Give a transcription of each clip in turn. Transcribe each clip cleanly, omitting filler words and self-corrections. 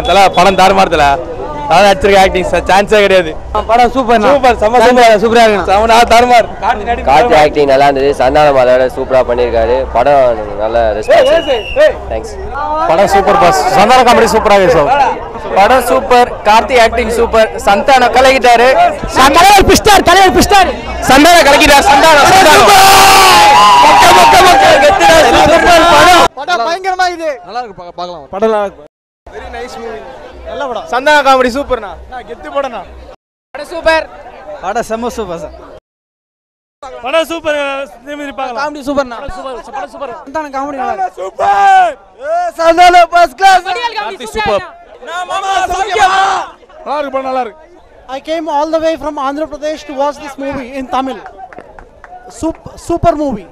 தல படம் தாறுமாறுதல அதான் அடிச்சிருக்க ஆக்டிங் சான்ஸே கிடையாது. படம் சூப்பர் சூப்பர் சூப்பரா இருக்கு. சமனா தாறுமாறு. கார்த்தி ஆக்டிங் நல்லா இருந்தது. சந்தானம் அதோட சூப்பரா பண்ணிருக்காரு. படம் நல்ல ரெஸ்பான்ஸ். தேங்க்ஸ். படம் சூப்பர் பாஸ். சந்தான காமெடி சூப்பரா இருக்கு சார். படம் super. Karthi acting super. Santhanam கலக்கிட்டாரு. தலைவர் பிஸ்டார் சந்தான கலக்கிட்டார். படம் பயங்கரமா இது. நல்லா இருக்கு பார்க்கலாம். படம் நல்லா இருக்கு. Very nice movie. நல்ல படம். சந்தான காமெடி சூப்பர்னா. கெத்து படம்னா. படம் சூப்பர். படம் செம்ம சூப்பர் சார். படம் சூப்பர். நிமிதி பார்க்கலாம். காமெடி சூப்பர்னா. படம் சூப்பர். சந்தான காமெடி நல்லா சூப்பர். சந்தான ஃபர்ஸ்ட் கிளாஸ். கார்த்தி சூப்பர். மாமா சௌக்கியமா? நல்லா இருக்கு படம் நல்லா இருக்கு. I came all the way from Andhra Pradesh to watch this movie in Tamil. Super movie.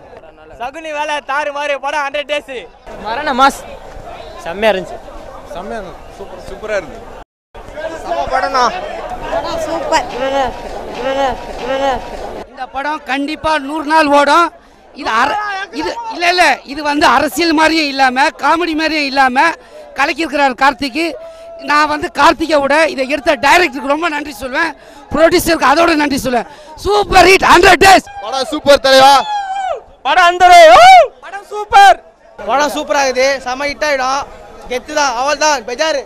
Shakuni வேலை தாறு மாதிரி படம் 100 டேஸ். மரண மாஸ். செம்மையா இருந்துச்சு. சூப்பரா இருக்கு. சம படம்னா. படம் சூப்பர். இந்த படம் கண்டிப்பா 100 நாள் ஓடும். இது இல்ல இது வந்து அரசியல் மாதிரியும் இல்லாம காமெடி மாதிரியும் இல்லாம கலக்கி இருக்கிறார் கார்த்திக். நான் வந்து கார்த்திகை விட இதை எடுத்த டைரக்டருக்கு ரொம்ப நன்றி சொல்வேன். ப்ரொடியூசருக்கு அதோட நன்றி சொல்வேன். Super hit 100 days. படம் சூப்பர் தலைவா. படம் அந்தரே. படம் சூப்பர். படம் சூப்பரா இருக்குது. செம ஹிட் ஆயிடும். கெத்து தான். அவள் தான் பெஜாரு.